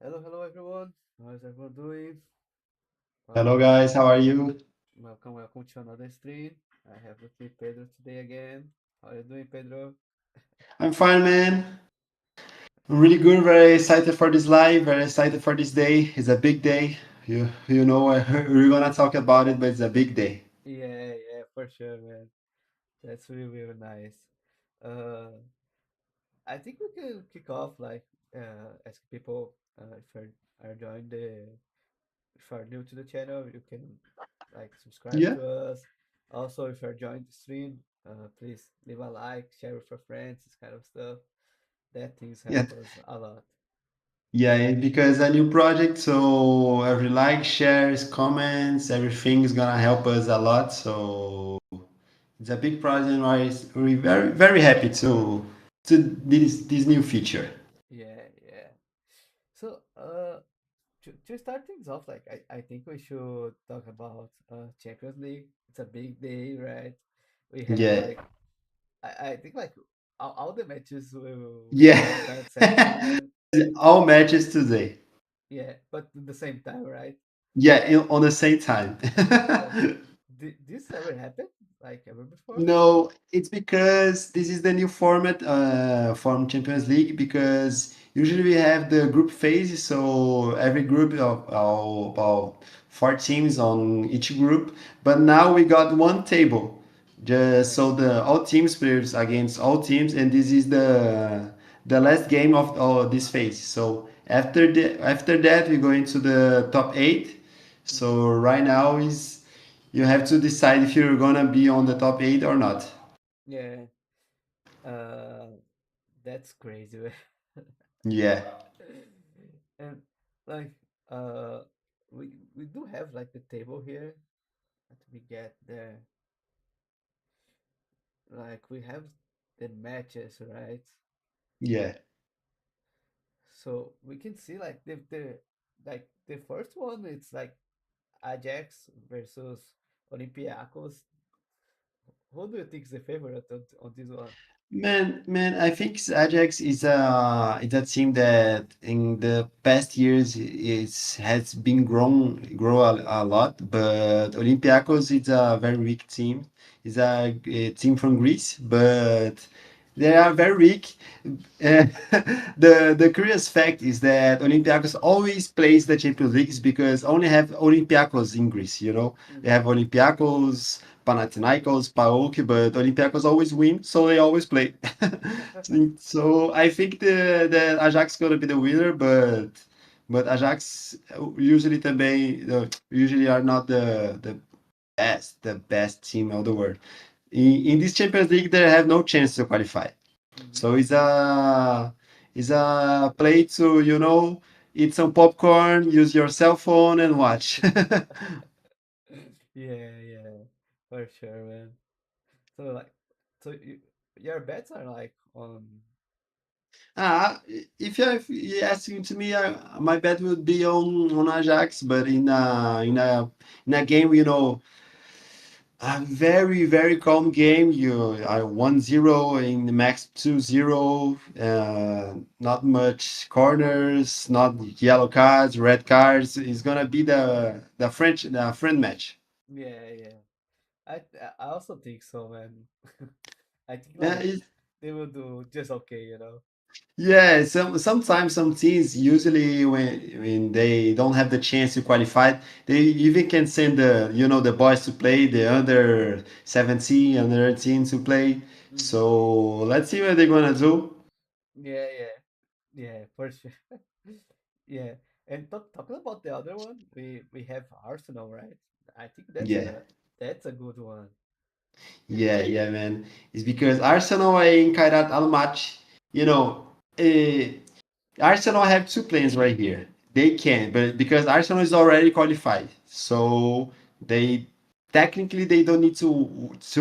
Hello everyone. How's everyone doing? Hello Welcome, guys, how are you? welcome to another stream. I have with me Pedro today again. How are you doing, Pedro? I'm fine, man. I'm really good. Very excited for this live. Very excited for this day. It's a big day. You know we're gonna talk about it, but it's a big day. Yeah, for sure, man. That's really nice. Uh, I think we can kick off like ask people if are joined the if you are new to the channel, you can like subscribe Yeah, to us. Also, if you're joining the stream, please leave a like, share with your friends, this kind of stuff. That things yeah, help us a lot. yeah. Because a new project, so every like, shares, comments, everything is gonna help us a lot. So it's a big project, and we're very happy to this new feature. Yeah. So, to start things off, like I think we should talk about Champions League. It's a big day, right? We have Yeah, like I think like all the matches will yeah. start 7 p.m. All matches today. Yeah, but at the same time, right? Yeah, on the same time. Like, this ever happened? Like ever before? No, it's because this is the new format from Champions League because usually we have the group phase, so every group of about four teams on each group, but now we got one table. Just Yeah. so the all teams plays against all teams, and this is the last game of this phase. So after that we go into the top eight. Hmm. So right now is you have to decide if you're gonna be on the top eight or not. Yeah. Uh, that's crazy. Yeah, And like uh we do have like the table here that we get there. Like we have the matches, right? yeah, So we can see like the first one it's like Ajax versus Olympiacos. Who do you think is the favorite on this one? man. I think Ajax is a team that in the past years has been grow a lot, but Olympiacos is a very weak team. It's a team from Greece, but they are very weak. Uh, the curious fact is that Olympiacos always plays the Champions Leagues because only have Olympiacos in Greece. You know, they Hmm. have Olympiacos, Panathinaikos, PAOK, but Olympiacos always win, so they always play. So I think the Ajax gonna be the winner, but Ajax usually também usually are not the best team of the world. In this Champions League, they have no chance to qualify. Hmm. So it's a play to eat some popcorn, use your cell phone, and watch. Yeah, for sure, man. So like, your bets are like on. If you're asking to me, my bet would be on Ajax, but in a game, a very calm game. You are 1-0 in the max 2-0. Not much corners, not yellow cards, red cards. It's gonna be the friend match. Yeah. I also think so, man. I think Yeah, like they will do just okay. yeah, sometimes some teams usually when they don't have the chance to qualify, they even can send the boys to play, the under 17, under 18 to play. Hmm. So let's see what they're gonna do. Yeah, for sure. Yeah, and talking about the other one, we have Arsenal, right? I think Yeah, that's a good one. yeah, man. It's because Arsenal ay Kairat Almaty, you know, uh, Arsenal have two plans right here. They can, but because Arsenal is already qualified, so they technically they don't need to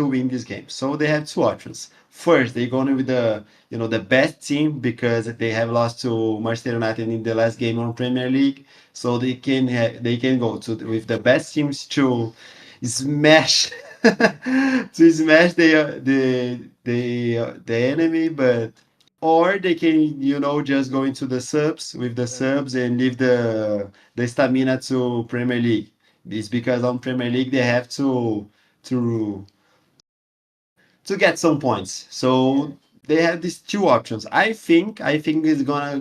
win this game. So they have two options. First, they're going with the best team because they have lost to Manchester United in the last game on Premier League, so they can go with the best teams to smash to smash the enemy, but or they can, just go into the subs with the Uh, subs and leave the stamina to Premier League. It's because on Premier League they have to to get some points. yeah, So they have these two options. I think it's gonna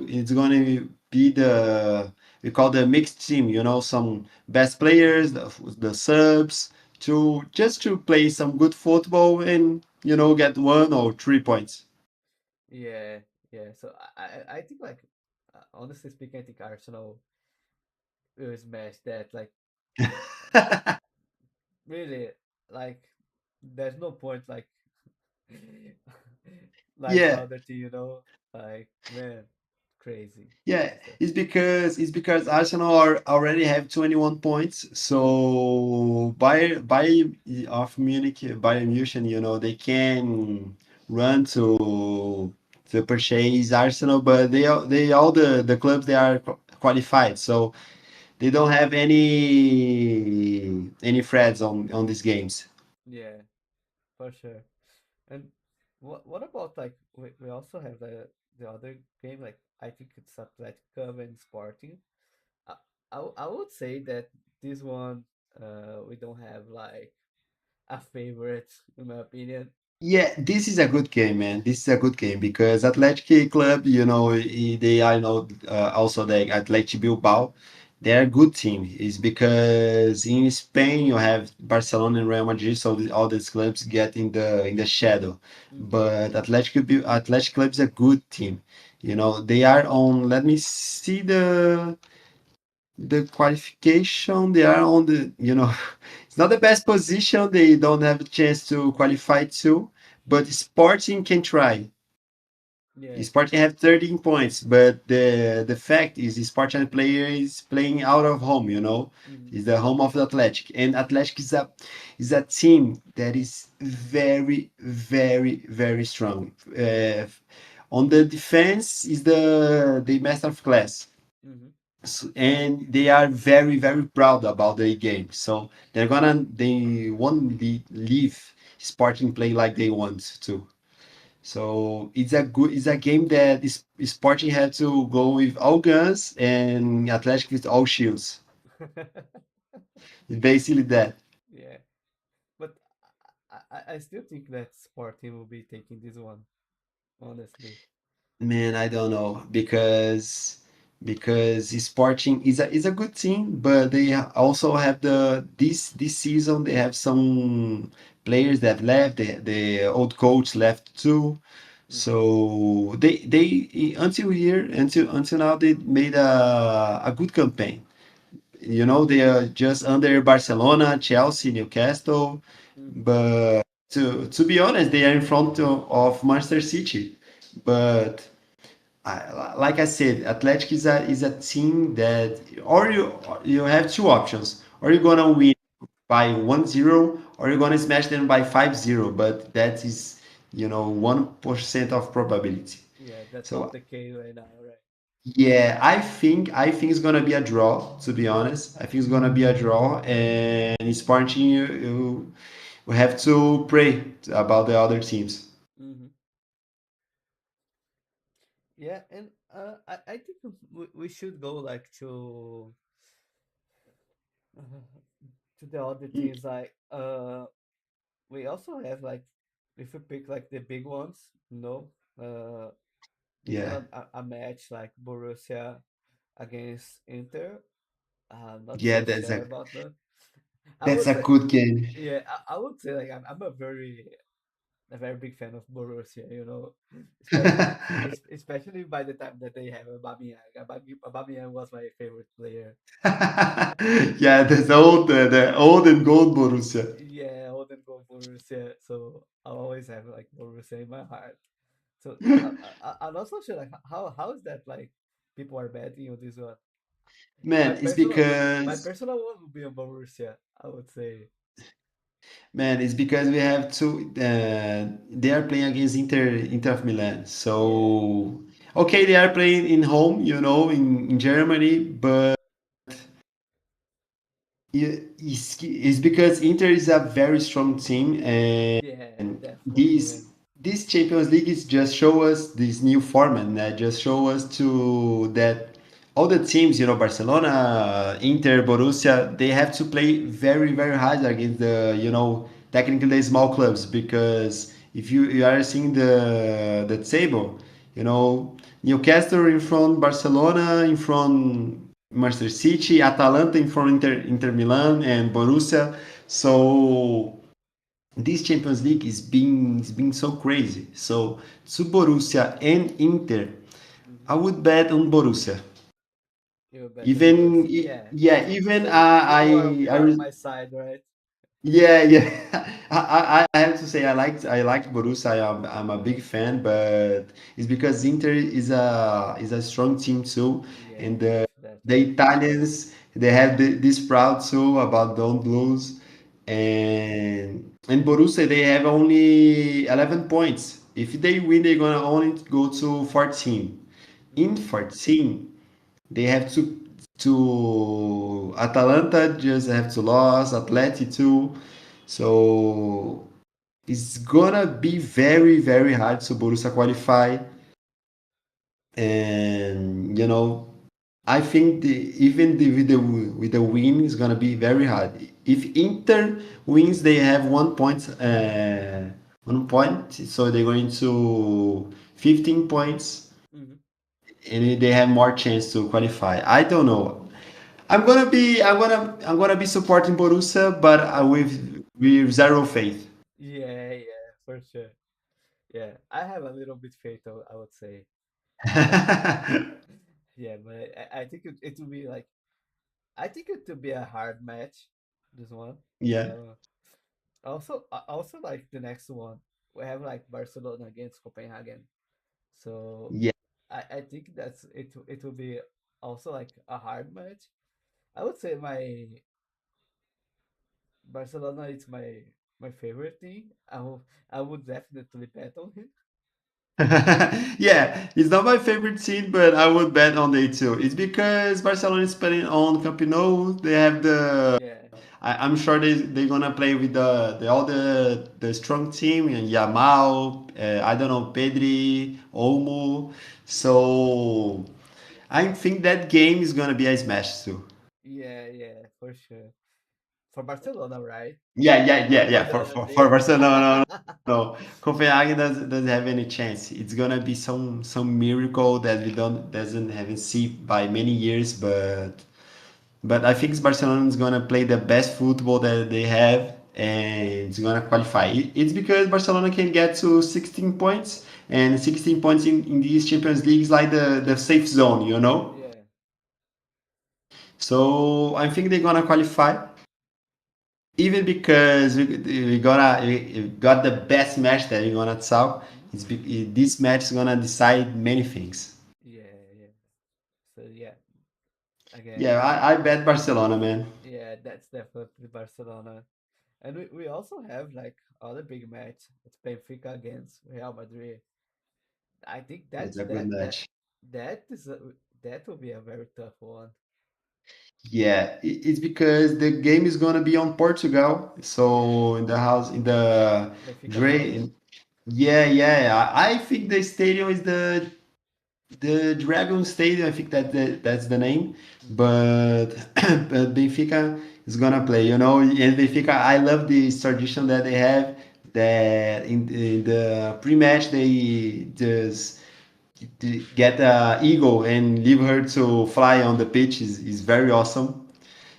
be the, we call the mixed team. Some best players, the subs, to just to play some good football and get 1 or 3 points. yeah, yeah. So I think like honestly speaking, I think Arsenal will smash that. Like really, like there's no point like the Yeah, other team, you know. Like man, crazy. yeah, Crazy stuff. it's because Arsenal already have 21 points. So Bayern of Munich, Bayern Munich, they can run to purchase Arsenal, but they all the clubs they are qualified, so they don't have any threats on these games. Yeah, for sure. And what about like we also have the other game, like I think it's Atletico and Sporting. I, I would say that this one we don't have like a favorite in my opinion. Yeah, this is a good game, man. This is a good game because Athletic Club, they are also the Athletic Bilbao. They're a good team. It's because in Spain you have Barcelona and Real Madrid, so all these clubs get in the shadow. Mm-hmm. But Athletic Club is a good team. They are on. Let me see the qualification. They are on it's not the best position. They don't have a chance to qualify too, but Sporting can try. Yeah. Sporting have 13 points, but the fact is the Sporting player is playing out of home, Mm-hmm. is the home of the Athletic. And Athletic is a team that is very, very, very strong. On the defense is the master of class. Mm-hmm. And they are very, very proud about their game. So they won't leave Sporting play like they want to. So it's a game that Sporting had to go with all guns and Athletic with all shields. It's basically that. Yeah. But I still think that Sporting will be taking this one, honestly. Man, I don't know because Sporting is a good team, but they also have this season they have some players that left. The old coach left too, Mm-hmm. so they until now they made a good campaign. They are just under Barcelona, Chelsea, Newcastle, Mm-hmm. but to be honest, they are in front of Manchester City, but. Like I said, Athletic is a team that, or you have two options, or you're gonna win by 1-0, or you're gonna smash them by 5-0, but that is 1% of probability. Yeah, that's not So the case right now, right? yeah, I think it's gonna be a draw. To be honest, I think it's gonna be a draw, and Sporting you have to pray about the other teams. Mm-hmm. Yeah, and I think we should go like to the other teams like we also have like if we pick like the big ones, this Yeah, one a match like Borussia against Inter. I'm not yeah, so that's sure a about that. I that's would a say good game. yeah, I would say like I'm a very big fan of Borussia, you know, especially especially by the time that they have Aubameyang. Aubameyang was my favorite player. Yeah, the old and gold Borussia. Yeah, I wouldn't go Borussia, so I always have like Borussia in my heart. So I'm also sure like how is that like people are betting on this one. My Man, it's personal my because personal one would be on Borussia. I would say man, it's because we have two. They are playing against Inter of Milan. yeah, So okay, they are playing in home, in Germany, but it's because Inter is a very strong team, and yeah, definitely, this man. this Champions League is just show us this new format that just show us to that all the teams, Barcelona, Inter, Borussia, they have to play very, very hard against the, technically the small clubs because if you are seeing the table, Newcastle in front, Barcelona in front, Manchester City, Atalanta in front, Inter Milan, and Borussia. So this Champions League is being so crazy. So to Borussia and Inter, I Hmm. would bet on Borussia. You bet on Even Borussia. Yeah. yeah, even So you are on my side, right? yeah, yeah. I have to say I like Borussia. I'm a big fan, but it's because Inter is a strong team too, Yeah, and the definitely. Italians they have this proud too about Don't Blues, and Borussia they have only 11 points. If they win, they're gonna only go to 14. In Hmm. 14, they have to Atalanta just have to lose, Atleti too. So it's gonna be very, very hard to Borussia qualify. And I think with the win is gonna be very hard. If Inter wins, they have 1 point, 1 point, so they're going to 15 points, Hmm. and they have more chance to qualify. I don't know. I'm gonna be supporting Borussia, but with zero faith. Yeah, yeah, for sure. Yeah, I have a little bit faith, I would say. Yeah, but I think it will be like I think it will be a hard match, this one. Yeah, Uh, also like the next one, we have like Barcelona against Copenhagen. So yeah. I think that's it. It will be also like a hard match. I would say my Barcelona is my favorite team. I would definitely bet on him. Yeah, it's not my favorite team, but I would bet on they too. It's because Barcelona is playing on Camp Nou. They have Yeah, I'm sure they're gonna play with all the strong team and Yamal. I don't know Pedri, Olmo. So I think that game is gonna be a smash too. yeah, yeah, for sure. For Barcelona, right? Yeah, yeah, yeah, Not for yeah. the For other for, for team. Barcelona, no. Copenhagen doesn't have any chance. It's gonna be some miracle that we don't doesn't haven't seen by many years, but I think Barcelona is gonna play the best football that they have and it's gonna qualify. It's because Barcelona can get to 16 points and 16 points in these Champions Leagues like the safe zone, you know. Yeah. So I think they're gonna qualify. Even because we got the best match that we're gonna talk. Hmm. This match is gonna decide many things. Yeah, yeah. So yeah, Yeah, again, I bet Barcelona, man. yeah, that's definitely Barcelona. And we also have like other big match. It's Benfica against Real Madrid. I think It's a good match. that is that will be a very tough one. Yeah, it's because the game is gonna be on Portugal, Yeah, so in the house in the Benfica's Dre. home. Yeah, yeah. I think the stadium is the Dragon Stadium. I think that's the name, Hmm. but but Benfica is gonna play. And Benfica, I love this tradition that they have. That in the pre-match they just get a eagle and leave her to fly on the pitch is very awesome.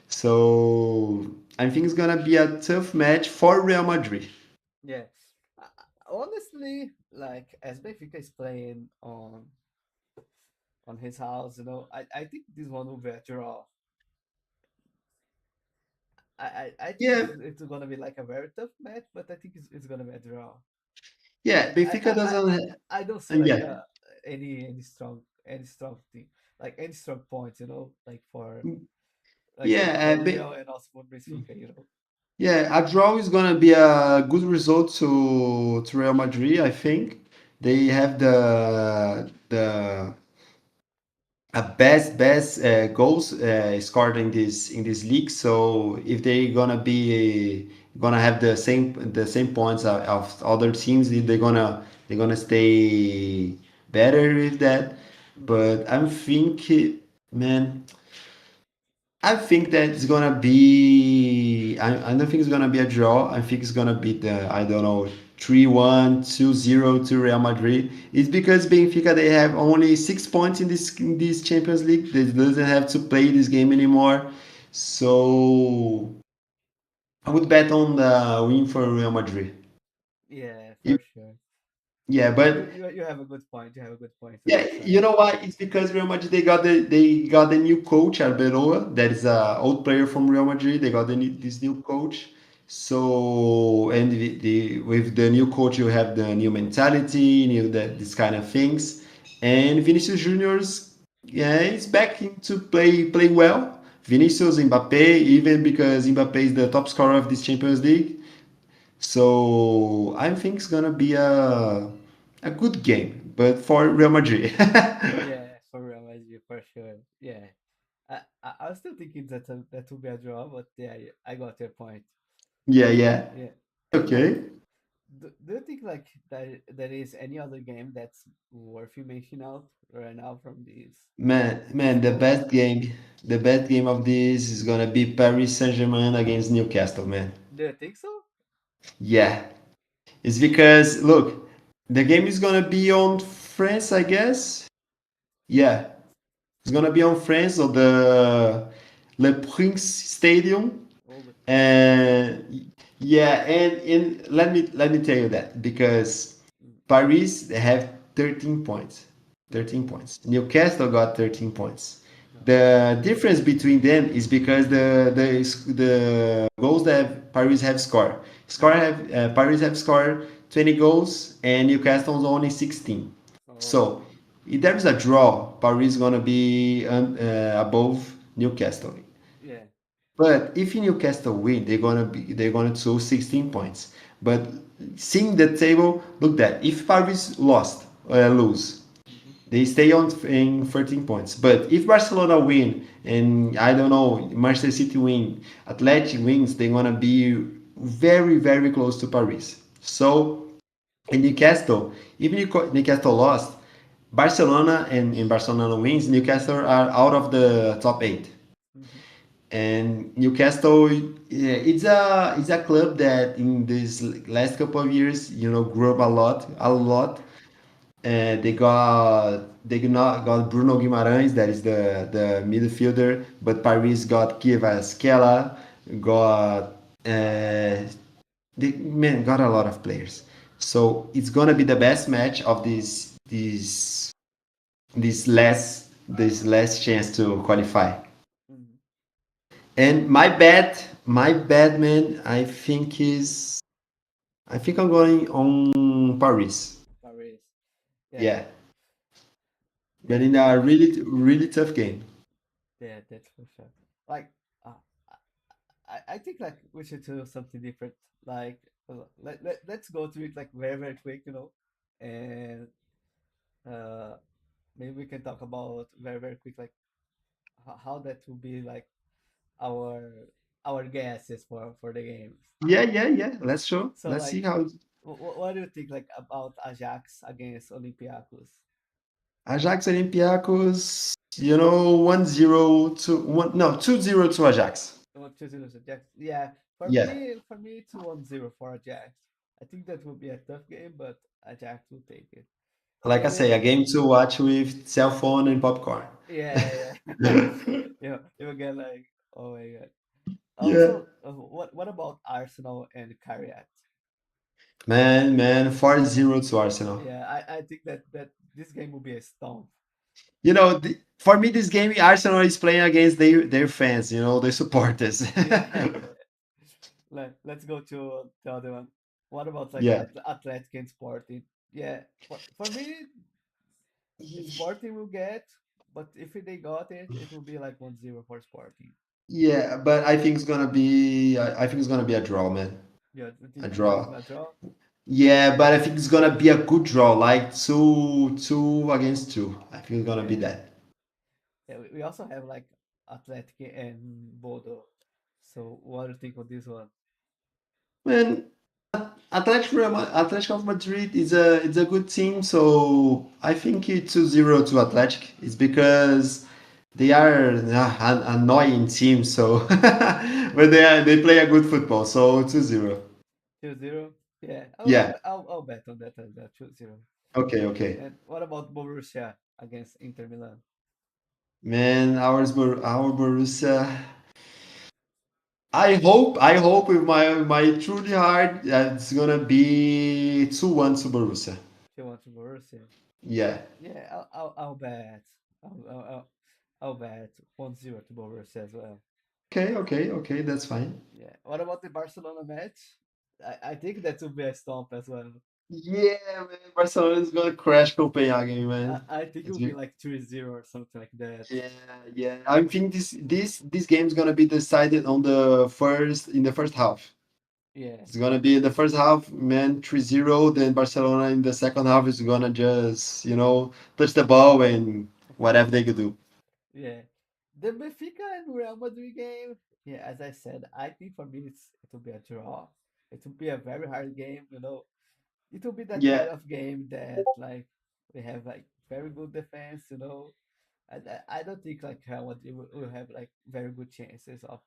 So I think it's gonna be a tough match for Real Madrid. Yeah, honestly, like as Benfica is playing on his house, I think this one will be a draw. I think Yeah, it's gonna be like a very tough match, but I think it's gonna be a draw. yeah. Like Benfica doesn't. I don't see And like yeah, any strong thing, like any strong points, like for yeah. Real and also for Benfica. Yeah, a draw is gonna be a good result to Real Madrid. I think they have the a best goals scored in this league. So if they gonna be gonna have the same points of other teams. They're gonna stay better with that. Mm-hmm. But I'm thinking, man, I think that it's gonna be. I don't think it's gonna be a draw. I think it's gonna be the, I don't know, 3-1, 2-0 to Real Madrid. It's because Benfica, they have only 6 points in this Champions League. They doesn't have to play this game anymore. So I would bet on the win for Real Madrid. Yeah, You- for sure. Yeah, You, but you you have a good point. You have a good point on yeah, your side. you know why? It's because Real Madrid, they got the new coach Arbeloa, that is a old player from Real Madrid. They got this new coach. So and with the new coach, you have the new mentality, this kind of things. And Vinicius Junior's, yeah, is back into play well. Vinicius, Mbappe, even because Mbappe is the top scorer of this Champions League. So I think it's gonna be a good game, but for Real Madrid. Yeah, for Real Madrid, for sure. Yeah. I was still thinking that would be a draw, but yeah, I got your point. Yeah, yeah. Yeah. And like, Okay. do you think like there is any other game that's worth you mentioning out right now from this Man, the pool? best game, the best game of this is gonna be Paris Saint-Germain against Newcastle, man. Do you think so? Yeah. It's because look, the game is gonna be on France, I guess. Yeah. It's gonna be on France or the Le Prince Stadium. Oh, the Prince Stadium. And yeah, and let me tell you that because Mm, Paris, they have 13 points. mm-hmm. 13 points. Newcastle got 13 points. Oh, The difference between them is because the goals that Paris have scored. mm-hmm. Paris have scored 20 goals and Newcastle's only 16. So Oh, if there is a draw, Paris is gonna be above Newcastle. yeah. But if Newcastle win, they're gonna choose 16 points. But seeing the table, look that if Paris lose, Mm-hmm. they stay on in 13 points. But if Barcelona win and I don't know, Manchester City win, Athletic wins, they're gonna be very very close to Paris. So in Newcastle, even if Newcastle lost, Barcelona and Barcelona wins, Newcastle are out of the top eight. Mm-hmm. And Newcastle, yeah, it's a club that in these last couple of years, grew up a lot. They got Bruno Guimarães, that is the midfielder, but Paris got Kvaratskhelia, got got a lot of players. So it's gonna be the best match of this last chance to qualify. Mm-hmm. And my bet, man, I think I'm going on Paris. Paris. Yeah, Yeah, but yeah, in a really really tough game. yeah. That's for sure. Like, uh, I think like we should do something different. Like, let's go through it like very very quick, and uh, maybe we can talk about very very quick like how that will be like our our guesses for the games. Yeah, yeah, yeah. Let's show. So Let's see like, how what do you think like about Ajax against Olympiacos? Ajax Olympiacos. 1-0 to one. No, 2-0 to Ajax. What to lose Ajax? Yeah, Yeah, for me it's 1-0 for Ajax. I think that will be a tough game, but Ajax will take it. like I say, a And game to watch with cell phone and popcorn. yeah, yeah, you will get like, oh my god. Yeah, Also, what about Arsenal and Carriot? man, 4-0 to Arsenal. Yeah, I think that this game will be a stomp. For me, this game, Arsenal is playing against their fans, their supporters. Yeah, let's go to the other one. What about like Yeah. Athletic and Sporting? Yeah, for me, Sporting will get, but if they got it, it will be like 1-0 for Sporting. Yeah, but I think it's gonna be a draw, man. Yeah, you A think it's gonna be draw. a draw? Yeah, but I think it's gonna be a good draw, like two against two. I think it's gonna be Yeah. that. Yeah, we also have like Athletic and Bodo. So what do you think of this one? Man, Atletico of Madrid is a good team, so I think it's 2-0 to Athletic. It's because they are an annoying team, so but they play a good football, so 2-0. 2-0. Yeah, Yeah. I'll bet on that 2-0. Okay, okay. And what about Borussia against Inter Milan? Man, our Borussia. I hope with my truly heart that it's gonna be 2-1 to Borussia. 2-1 to Borussia. Yeah. Yeah, I'll bet. I'll bet 1-0 to Borussia as well. Okay, okay, okay, that's fine. Yeah. What about the Barcelona match? I think that will be a stomp as well. Yeah, man, Barcelona is gonna crash Copenhagen, man. I think it It's will be re- like 3-0 or something like that. yeah, yeah. I think this game is gonna be decided in the first half. Yeah, It's gonna be in the first half, man, 3-0. Then Barcelona in the second half is gonna just, touch the ball and whatever they could do. yeah. The Benfica and Real Madrid game. Yeah, as I said, I think for me it will be a draw. It will be a very hard game. It will be that kind Yeah, of game that like we have like very good defense. I don't think like Real Madrid will have like very good chances of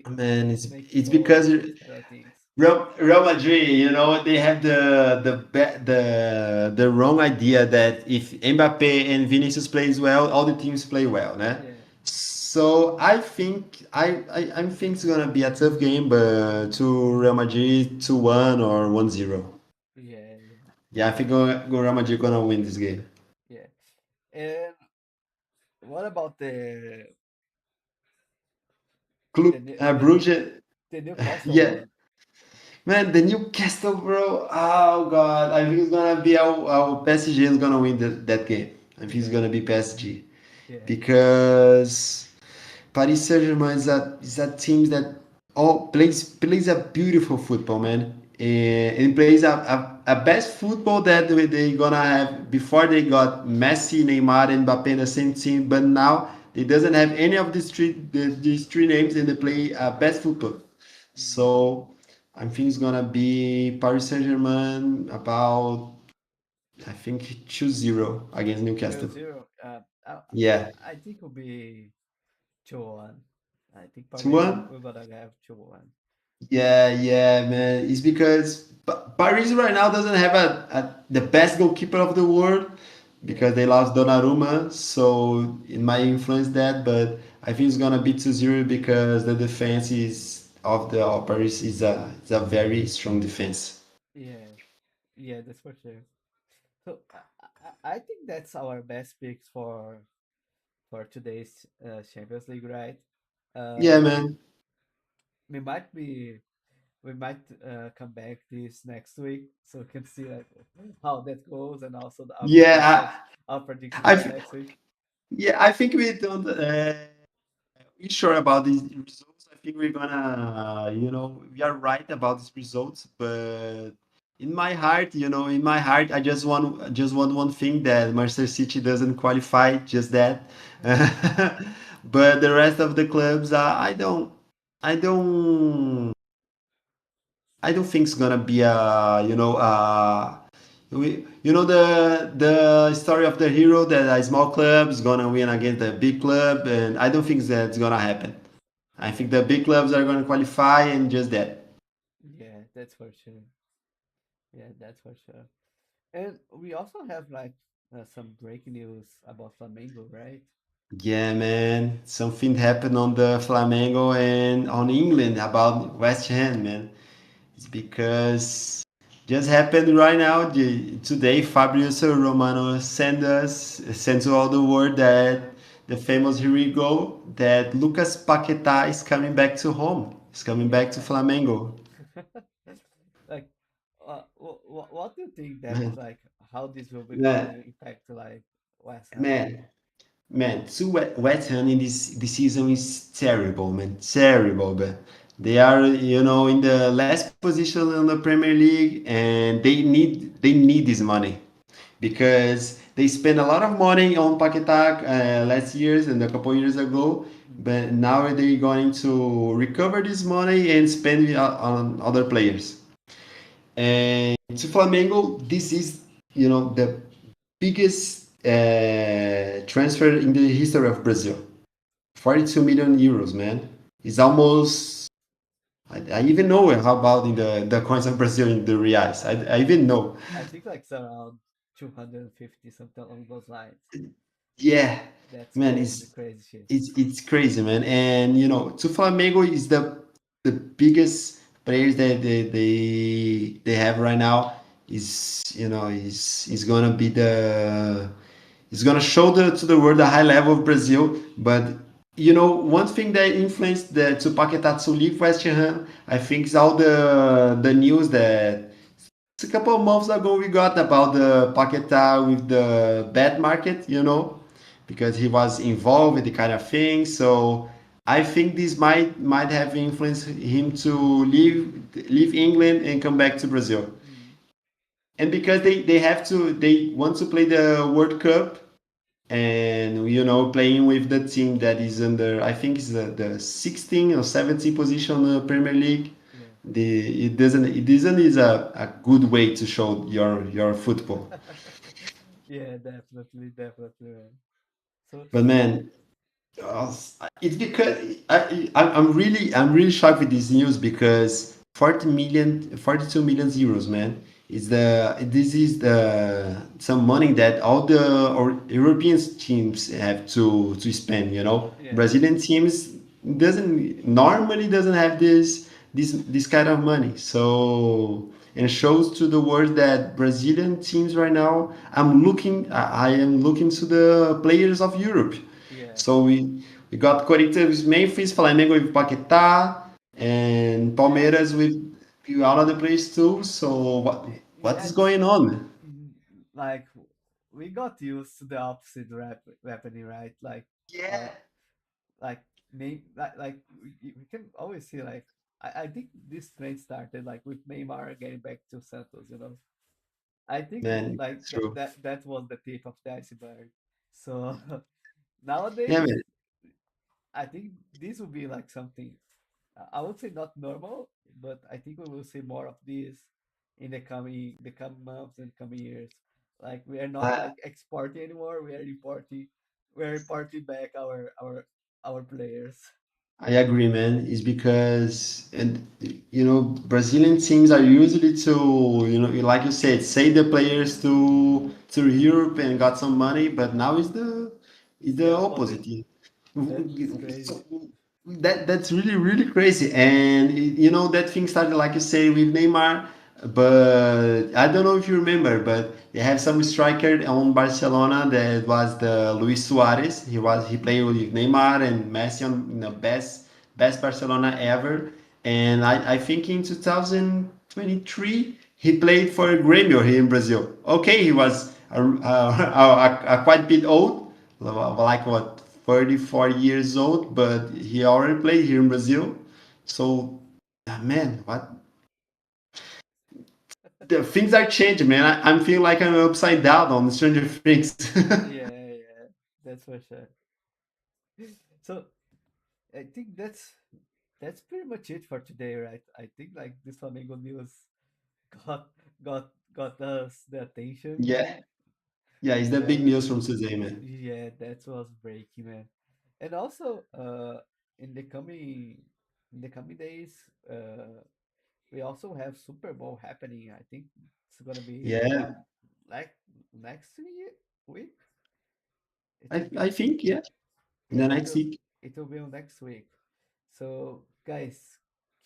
man, making it's goals because instead of things. Real Madrid, they have the wrong idea that if Mbappe and Vinicius plays well, all the teams play well, né? Yeah, So I think it's gonna be a tough game, but to Real Madrid 2-1 or 1-0. yeah, Yeah, I think Real Madrid gonna win this game. yeah. And what about the Club New- the New Bruges, the Newcastle yeah, one? man, the Newcastle, bro. Oh God, I think it's gonna be our PSG is gonna win that game. I think it's Yeah, gonna be PSG yeah, because Paris Saint-Germain is a team that all plays a beautiful football, man. And plays a best football that they gonna have before they got Messi, Neymar, and Mbappe in the same team. But now it doesn't have any of these three names, and they play best football. mm, So I think it's gonna be Paris Saint-Germain about I think 2-0 against two Newcastle. zero. Yeah, I think will be 2-1. I think Paris 2-1. we're gonna have 2-1. Yeah, yeah, man. It's because Paris right now doesn't have the best goalkeeper of the world Yeah, because they lost Donnarumma. So it might influence that, but I think it's gonna be 2-0 because the defense is of Paris is a very strong defense. yeah, yeah. That's for sure. So I think that's our best picks for today's Champions League, right? Yeah, Uh, man. we might be we might come back this next week so we can see like how that goes and also Yeah, our predictions I for I, next week. yeah, I think we don't. We sure about these results. I think we're gonna, we are right about these results. But in my heart, I just want one thing that Manchester City doesn't qualify. Just that. But the rest of the clubs, I don't, I don't think it's gonna be the story of the hero that a small club is gonna win against a big club, and I don't think that's gonna happen. I think Yeah, the big clubs are gonna qualify and just that. yeah, that's for sure. Yeah, that's for sure. And we also have like some breaking news about Flamengo, right? Yeah, man. Something happened on the Flamengo and on England about West Ham, man. It's because just happened right now. Today, Fabrizio Romano sent to all the world that the famous here we go that Lucas Paquetá is coming back to home. He's coming back to Yeah. Flamengo. Like, what do you think that Man, like how this will be gonna man, impact like West Ham? man, man. Two West Ham in this season is terrible, man. Terrible, but they are, in the last position in the Premier League, and they need this money. because they spent a lot of money on Paquetá last years and a couple years ago, Mm. but now they're going to recover this money and spend it on other players. And to Flamengo, this is, the biggest transfer in the history of Brazil. 42 million euros, man. It's almost. I even know how about in the coins of Brazil in the reais. I even know. I think like it's around 250, something along those lines. Yeah, That's man, crazy, it's crazy shit. it's it's crazy, man. And to Flamengo is the biggest players that they have right now is gonna be the it's gonna show to the world the high level of Brazil. But one thing that influenced the to Paquetá to leave West Ham, I think, is all the news that a couple of months ago we got about the Paquetá with the bad market, because he was involved with the kind of thing. So I think this might have influenced him to leave England and come back to Brazil. Mm. And because they want to play the World Cup, and playing with the team that is under, I think it's the 16 or 17 position in the Premier League. Yeah. It isn't is a good way to show your football. Yeah, definitely, definitely, man. So, But man, it's because I'm really shocked with this news because 42 million euros, man. This is the some money that all the or European teams have to spend. yeah, Brazilian teams doesn't have this kind of money. So and shows to the world that Brazilian teams right now. I am looking to the players of Europe. yeah, So we got Corinthians with Memphis, Flamengo with Paquetá, and Palmeiras with all other players too. So what yeah. is going on? Mm, like we got used to the opposite happening, right? Uh, Yeah, like like we can always see like I think this trend started like with Neymar getting back to Santos. I think man, like it's true. that was the tip of the iceberg. So Yeah, nowadays, man. I think this will be like something I would say not normal, but I think we will see more of this in the coming months and coming years. Like we are not I, like exporting anymore. We are importing back our players. I agree, man. It's because and Brazilian teams are usually to like you said, say the players to Europe and got some money, but now it's The the opposite. opposite. That's crazy. So that's really really crazy, and that thing started like you say with Neymar, but I don't know if you remember, but they have some striker on Barcelona that was the Luis Suarez. He played with Neymar and Messi on the best Barcelona ever, and I think in 2023 he played for Grêmio here in Brazil. Okay, he was a quite bit old, like what 34 years old, but he already played here in Brazil. So, man, what the things are changing, man. I'm feeling like I'm upside down on Stranger Things. Yeah, yeah, that's for sure. So I think that's pretty much it for today, right? I think like this Flamengo news got got us the attention. Yeah, yeah, it's the big Uh, news from today, man. yeah, that was breaking, man. And also, in the coming days, we also have Super Bowl happening. I think it's gonna be Yeah, on like week. It will I be think, yeah, in yeah, the it next will week. it will be on next week. So guys,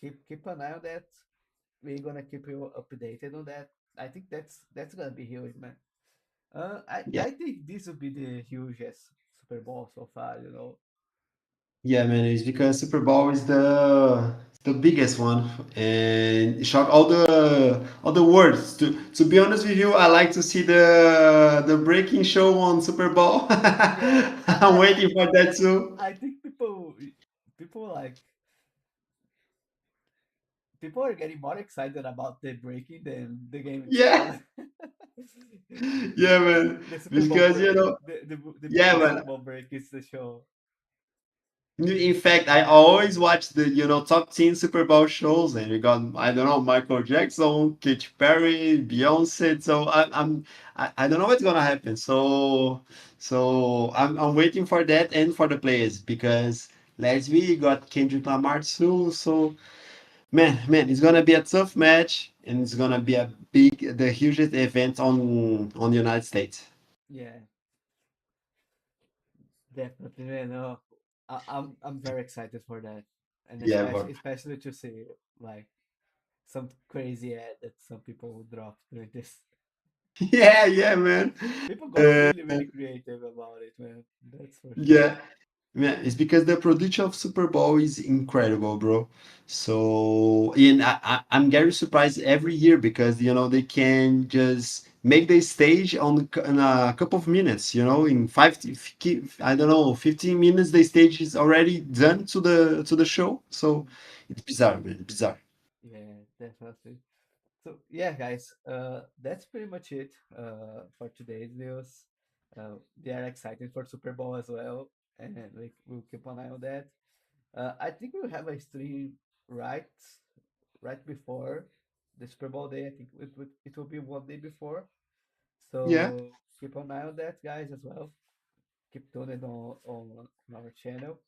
keep an eye on that. We're gonna keep you updated on that. I think that's gonna be huge, man. Yeah, I think this will be the hugest Super Bowl so far. yeah, man. It's because Super Bowl is the biggest one, and shock all the words. To be honest with you, I like to see the breaking show on Super Bowl. Yeah, I'm waiting for that too. I think people like people are getting more excited about the breaking than the game Yeah, itself. yeah, man. The Super Bowl Because break, you know, yeah, the Super man. Bowl break is the show. In fact, I always watch the top 10 Super Bowl shows, and we got I don't know Michael Jackson, Katy Perry, Beyonce. So I don't know what's gonna happen. So I'm waiting for that and for the players because last week got Kendrick Lamar too. So man, it's gonna be a tough match, and it's gonna be the hugest event on the United States. Yeah, definitely. Man, no, I'm very excited for that, and Yeah, bro. especially to see like some crazy ad that some people dropped during this. Yeah, yeah, man. People got Uh, really creative about it, man. That's for sure. yeah. Yeah, it's because the production of Super Bowl is incredible, bro. So, and I'm very surprised every year because they can just make the stage in a couple of minutes. In I don't know, 15 minutes, the stage is already done to the show. So it's bizarre, man, bizarre. Yeah, definitely. So yeah, guys, that's pretty much it for today's news. They are excited for Super Bowl as well, and we'll keep an eye on that. I think we'll have a stream right right before the Super Bowl day. I think it will be one day before. Yeah, So keep an eye on that, guys, as well. Keep tuned on our channel.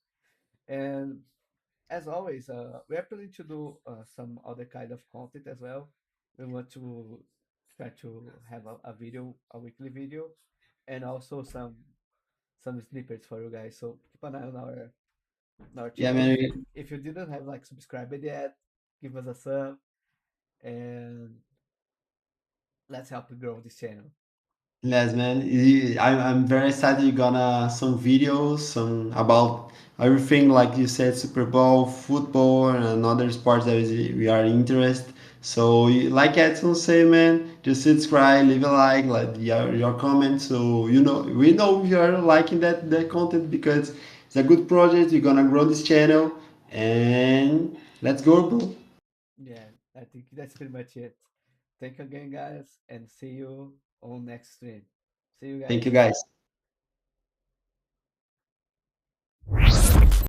And as always, we are planning to do some other kind of content as well. We want to try to have a video, a weekly video, and also some snippets for you guys. So keep an eye on our yeah, channel. man. If you didn't have like subscribed yet, give us a sub and let's help you grow this channel. Yes, man. I'm very excited you're gonna some videos, some about everything like you said, Super Bowl, football, and other sports that we are interested. So, like Edson say, man, just subscribe, leave a like your comments. So we know you're liking that content because it's a good project. You're gonna grow this channel, and let's go, bro. Yeah, I think that's pretty much it. Thank you again, guys, and see you on next stream. See you Thank you, guys. guys.